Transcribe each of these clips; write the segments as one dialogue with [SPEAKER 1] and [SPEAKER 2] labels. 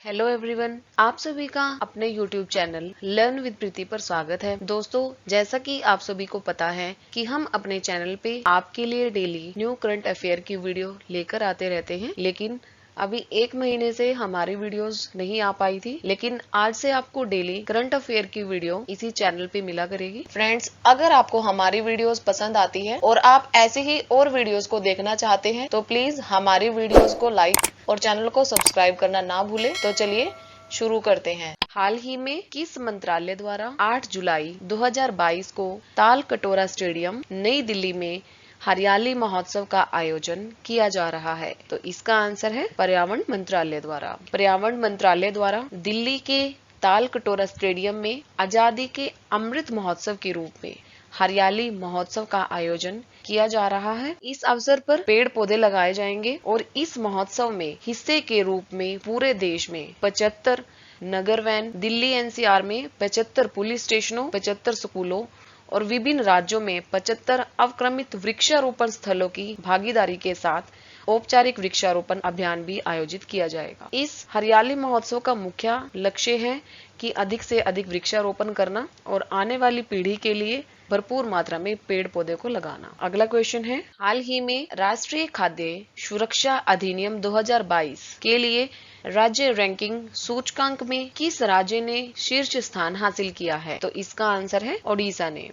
[SPEAKER 1] Hello everyone, आप सभी का अपने YouTube चैनल लर्न विद प्रीति पर स्वागत है। दोस्तों, जैसा कि आप सभी को पता है कि हम अपने चैनल पे आपके लिए डेली न्यू करंट अफेयर की वीडियो लेकर आते रहते हैं, लेकिन अभी 1 महीने से हमारी वीडियोस नहीं आ पाई थी, लेकिन आज से आपको डेली करंट अफेयर की वीडियो इसी चैनल पे मिला करेगी। फ्रेंड्स, अगर आपको हमारी वीडियोस पसंद आती है और आप ऐसे ही और वीडियोस को देखना चाहते हैं तो प्लीज हमारी वीडियोस को लाइक और चैनल को सब्सक्राइब करना ना भूलें। तो चलिए शुरू करते हैं। हाल ही में किस मंत्रालय द्वारा 8 जुलाई 2022 को ताल कटोरा स्टेडियम नई दिल्ली में हरियाली महोत्सव का आयोजन किया जा रहा है? तो इसका आंसर है पर्यावरण मंत्रालय द्वारा। पर्यावरण मंत्रालय द्वारा दिल्ली के ताल कटोरा स्टेडियम में आजादी के अमृत महोत्सव के रूप में हरियाली महोत्सव का आयोजन किया जा रहा है। इस अवसर पर पेड़ पौधे लगाए जाएंगे और इस महोत्सव में हिस्से के रूप में पूरे देश में 75 नगर वैन, दिल्ली एनसीआर में 75 पुलिस स्टेशनों, 75 स्कूलों और विभिन्न राज्यों में 75 अवक्रमित वृक्षारोपण स्थलों की भागीदारी के साथ औपचारिक वृक्षारोपण अभियान भी आयोजित किया जाएगा। इस हरियाली महोत्सव का मुख्य लक्ष्य है कि अधिक से अधिक वृक्षारोपण करना और आने वाली पीढ़ी के लिए भरपूर मात्रा में पेड़ पौधे को लगाना। अगला क्वेश्चन है, हाल ही में राष्ट्रीय खाद्य सुरक्षा अधिनियम 2022 के लिए राज्य रैंकिंग सूचकांक में किस राज्य ने शीर्ष स्थान हासिल किया है? तो इसका आंसर है ओडिशा ने।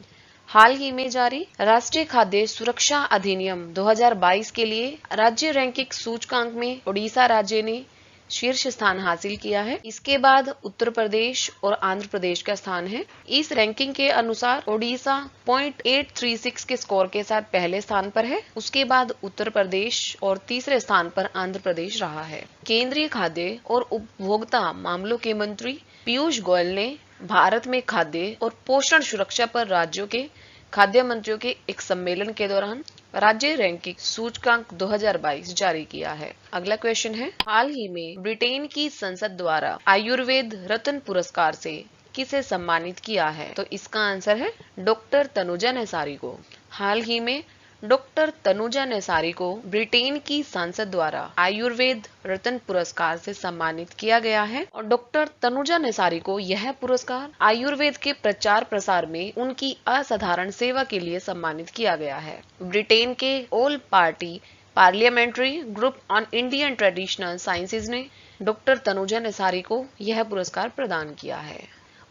[SPEAKER 1] हाल ही में जारी राष्ट्रीय खाद्य सुरक्षा अधिनियम 2022 के लिए राज्य रैंकिंग सूचकांक में ओडिशा राज्य ने शीर्ष स्थान हासिल किया है। इसके बाद उत्तर प्रदेश और आंध्र प्रदेश का स्थान है। इस रैंकिंग के अनुसार ओडिशा 0.836 के स्कोर के साथ पहले स्थान पर है। उसके बाद उत्तर प्रदेश और तीसरे स्थान पर आंध्र प्रदेश रहा है। केंद्रीय खाद्य और उपभोक्ता मामलों के मंत्री पीयूष गोयल ने भारत में खाद्य और पोषण सुरक्षा पर राज्यों के खाद्य मंत्रियों के एक सम्मेलन के दौरान राज्य रैंकिंग सूचकांक 2022 जारी किया है। अगला क्वेश्चन है, हाल ही में ब्रिटेन की संसद द्वारा आयुर्वेद रत्न पुरस्कार से किसे सम्मानित किया है? तो इसका आंसर है डॉक्टर तनुजा नेसारी को। हाल ही में डॉक्टर तनुजा नेसारी को ब्रिटेन की संसद द्वारा आयुर्वेद रत्न पुरस्कार से सम्मानित किया गया है और डॉक्टर तनुजा नेसारी को यह पुरस्कार आयुर्वेद के प्रचार प्रसार में उनकी असाधारण सेवा के लिए सम्मानित किया गया है। ब्रिटेन के all party parliamentary group on Indian traditional sciences ने डॉक्टर तनुजा नेसारी को यह पुरस्कार प्रदान किया है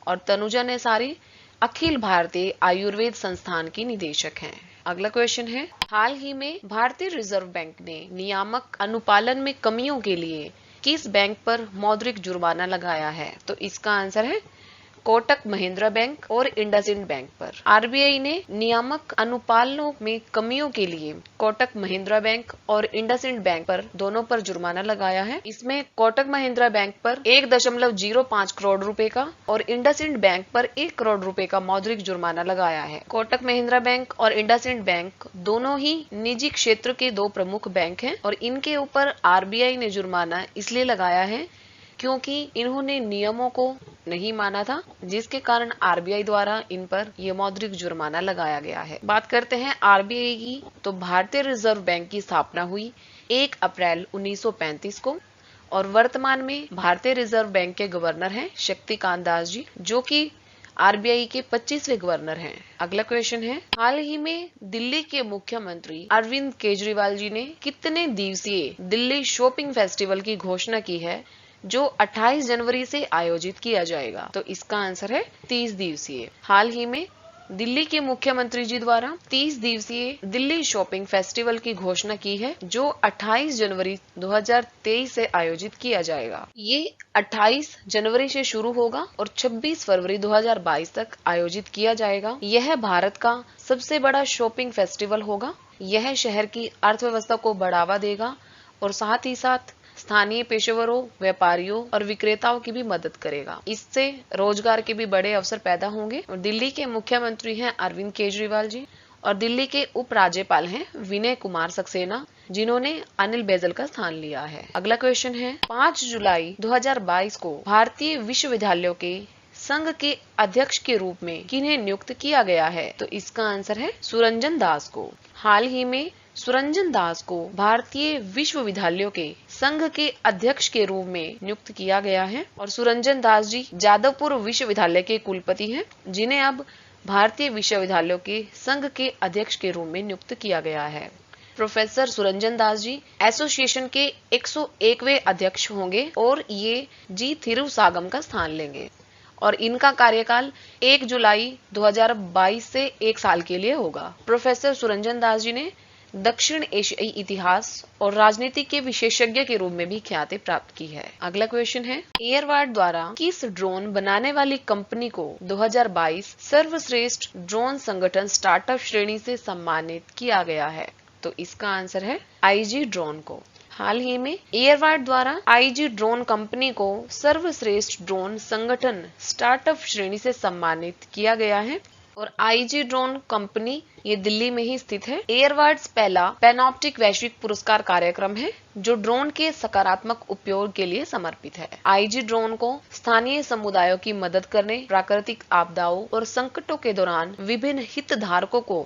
[SPEAKER 1] और तनुजा नेसारी अखिल भारतीय आयुर्वेद संस्थान की निदेशक हैं। अगला क्वेश्चन है, हाल ही में भारतीय रिजर्व बैंक ने नियामक अनुपालन में कमियों के लिए किस बैंक पर मौद्रिक जुर्माना लगाया है? तो इसका आंसर है कोटक महिंद्रा बैंक और इंडसइंड बैंक पर। आरबीआई ने नियामक अनुपालनों में कमियों के लिए कोटक महिंद्रा बैंक और इंडसइंड बैंक पर दोनों पर जुर्माना लगाया है। इसमें कोटक महिंद्रा बैंक पर 1.05 करोड़ रुपए का और इंडसइंड बैंक पर 1 करोड़ रुपए का मौद्रिक जुर्माना लगाया है। कोटक महिंद्रा बैंक और इंडसइंड बैंक दोनों ही निजी क्षेत्र के दो प्रमुख बैंक हैं और इनके ऊपर आरबीआई ने जुर्माना इसलिए लगाया है क्योंकि इन्होंने नियमों को नहीं माना था, जिसके कारण आरबीआई द्वारा इन पर यह मौद्रिक जुर्माना लगाया गया है। बात करते हैं आरबीआई की, तो भारतीय रिजर्व बैंक की स्थापना हुई 1 अप्रैल 1935 को और वर्तमान में भारतीय रिजर्व बैंक के गवर्नर हैं शक्तिकांत दास जी, जो कि आरबीआई के 25वें गवर्नर हैं। अगला क्वेश्चन है, हाल ही में दिल्ली के मुख्यमंत्री अरविंद केजरीवाल जी ने कितने दिवसीय दिल्ली शॉपिंग फेस्टिवल की घोषणा की है जो 28 जनवरी से आयोजित किया जाएगा? तो इसका आंसर है 30 दिवसीय। हाल ही में दिल्ली के मुख्यमंत्री जी द्वारा 30 दिवसीय दिल्ली शॉपिंग फेस्टिवल की घोषणा की है जो 28 जनवरी 2023 से आयोजित किया जाएगा। ये 28 जनवरी से शुरू होगा और 26 फरवरी 2022 तक आयोजित किया जाएगा। यह भारत का सबसे बड़ा शॉपिंग फेस्टिवल होगा। यह शहर की अर्थव्यवस्था को बढ़ावा देगा और साथ ही साथ स्थानीय पेशेवरों, व्यापारियों और विक्रेताओं की भी मदद करेगा। इससे रोजगार के भी बड़े अवसर पैदा होंगे। और दिल्ली के मुख्यमंत्री हैं अरविंद केजरीवाल जी और दिल्ली के उपराज्यपाल हैं विनय कुमार सक्सेना, जिन्होंने अनिल बैजल का स्थान लिया है। अगला क्वेश्चन है, 5 जुलाई 2022 को भारतीय विश्वविद्यालयों के संघ के अध्यक्ष के रूप में किन्हें नियुक्त किया गया है? तो इसका आंसर है सुरंजन दास को। हाल ही में सुरंजन दास को भारतीय विश्वविद्यालयों के संघ के अध्यक्ष के रूप में नियुक्त किया गया है और सुरंजन दास जी जादवपुर विश्वविद्यालय के कुलपति हैं, जिन्हें अब भारतीय विश्वविद्यालयों के संघ के अध्यक्ष के रूप में नियुक्त किया गया है। प्रोफेसर सुरंजन दास जी एसोसिएशन के 101वें अध्यक्ष होंगे और ये जी थिरुसागम का स्थान लेंगे और इनका कार्यकाल 1 जुलाई 2022 से 1 साल के लिए होगा। प्रोफेसर सुरंजन दास जी ने दक्षिण एशियाई इतिहास और राजनीति के विशेषज्ञ के रूप में भी ख्याति प्राप्त की है। अगला क्वेश्चन है, एयरवाड द्वारा किस ड्रोन बनाने वाली कंपनी को 2022 सर्वश्रेष्ठ ड्रोन संगठन स्टार्टअप श्रेणी से सम्मानित किया गया है? तो इसका आंसर है आईजी ड्रोन को। हाल ही में एयरवाड द्वारा आईजी ड्रोन कंपनी को सर्वश्रेष्ठ ड्रोन संगठन स्टार्टअप श्रेणी से सम्मानित किया गया है और आईजी ड्रोन कंपनी ये दिल्ली में ही स्थित है। एयरवाड्स पहला पैनोप्टिक वैश्विक पुरस्कार कार्यक्रम है जो ड्रोन के सकारात्मक उपयोग के लिए समर्पित है। आईजी ड्रोन को स्थानीय समुदायों की मदद करने, प्राकृतिक आपदाओं और संकटों के दौरान विभिन्न हितधारकों को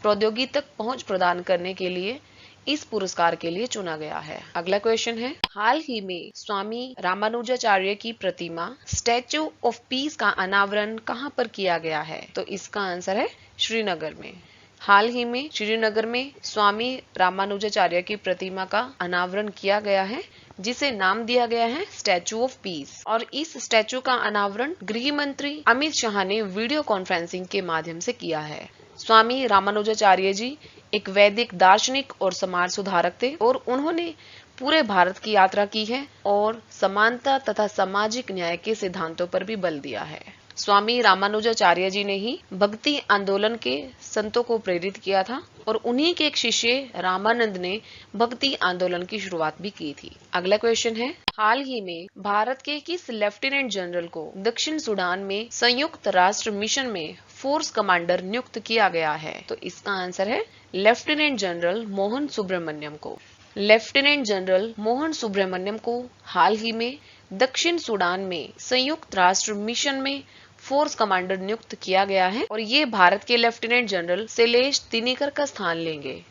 [SPEAKER 1] प्रौद्योगिकी तक पहुंच प्रदान करने के लिए इस पुरस्कार के लिए चुना गया है। अगला क्वेश्चन है, हाल ही में स्वामी रामानुजाचार्य की प्रतिमा स्टैच्यू ऑफ पीस का अनावरण कहां पर किया गया है? तो इसका आंसर है श्रीनगर में। हाल ही में श्रीनगर में स्वामी रामानुजाचार्य की प्रतिमा का अनावरण किया गया है, जिसे नाम दिया गया है स्टैच्यू ऑफ पीस और इस स्टैच्यू का अनावरण गृह मंत्री अमित शाह ने वीडियो कॉन्फ्रेंसिंग के माध्यम से किया है। स्वामी रामानुजाचार्य जी एक वैदिक दार्शनिक और समाज सुधारक थे और उन्होंने पूरे भारत की यात्रा की है और समानता तथा सामाजिक न्याय के सिद्धांतों पर भी बल दिया है। स्वामी रामानुजाचार्य जी ने ही भक्ति आंदोलन के संतों को प्रेरित किया था और उन्हीं के एक शिष्य रामानंद ने भक्ति आंदोलन की शुरुआत भी की थी। अगला क्वेश्चन है, हाल ही में भारत के किस लेफ्टिनेंट जनरल को दक्षिण सूडान में संयुक्त राष्ट्र मिशन में फोर्स कमांडर नियुक्त किया गया है? तो इसका आंसर है लेफ्टिनेंट जनरल मोहन सुब्रमण्यम को। लेफ्टिनेंट जनरल मोहन सुब्रमण्यम को हाल ही में दक्षिण सूडान में संयुक्त राष्ट्र मिशन में फोर्स कमांडर नियुक्त किया गया है और ये भारत के लेफ्टिनेंट जनरल शैलेश तिनिकर का स्थान लेंगे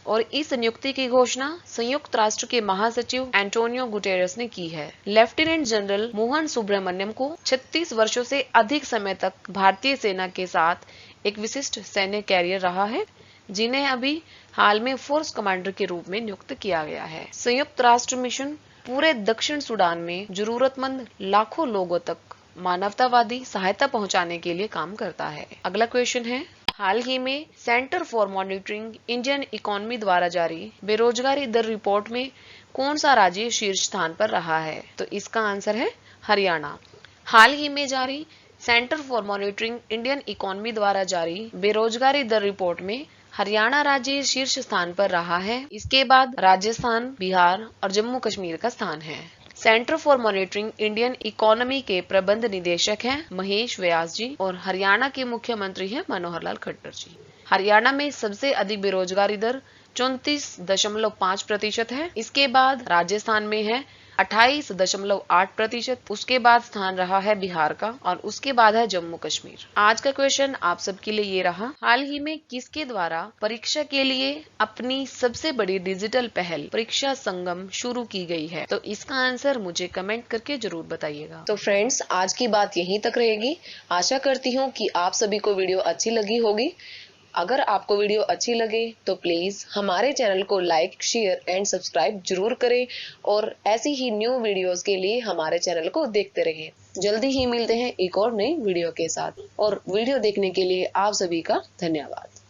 [SPEAKER 1] और इस नियुक्ति की घोषणा संयुक्त राष्ट्र के महासचिव एंटोनियो गुटेरेस ने की है। लेफ्टिनेंट जनरल मोहन सुब्रमण्यम को 36 वर्षों से अधिक समय तक भारतीय सेना के साथ एक विशिष्ट सैन्य कैरियर रहा है, जिन्हें अभी हाल में फोर्स कमांडर के रूप में नियुक्त किया गया है। संयुक्त राष्ट्र मिशन पूरे दक्षिण सूडान में जरूरतमंद लाखों लोगों तक मानवतावादी सहायता पहुंचाने के लिए काम करता है। अगला क्वेश्चन है, हाल ही में centre for monitoring Indian economy द्वारा जारी बेरोजगारी दर रिपोर्ट में कौन सा राज्य शीर्ष स्थान पर रहा है? तो इसका आंसर है हरियाणा। हाल ही में जारी centre for monitoring Indian economy द्वारा जारी बेरोजगारी दर रिपोर्ट में हरियाणा राज्य शीर्ष स्थान पर रहा है। इसके बाद राजस्थान, बिहार और जम्मू कश्मीर का स्थान है। Centre for monitoring Indian economy के प्रबंध निदेशक हैं महेश व्यास जी और हरियाणा के मुख्यमंत्री हैं मनोहर लाल खट्टर जी। हरियाणा में सबसे अधिक बेरोजगारी दर 34.5% है। इसके बाद राजस्थान में है 28.8%। उसके बाद स्थान रहा है बिहार का और उसके बाद है जम्मू कश्मीर। आज का क्वेश्चन आप सबके लिए ये रहा, हाल ही में किसके द्वारा परीक्षा के लिए अपनी सबसे बड़ी डिजिटल पहल परीक्षा संगम शुरू की गई है? तो इसका आंसर मुझे कमेंट करके जरूर बताइएगा। तो फ्रेंड्स, आज की बात यहीं तक रहेगी। आशा करती हूँ कि आप सभी को वीडियो अच्छी लगी होगी। अगर आपको वीडियो अच्छी लगे तो प्लीज हमारे चैनल को लाइक, शेयर एंड सब्सक्राइब जरूर करें और ऐसी ही न्यू वीडियोस के लिए हमारे चैनल को देखते रहें। जल्दी ही मिलते हैं एक और नई वीडियो के साथ और वीडियो देखने के लिए आप सभी का धन्यवाद।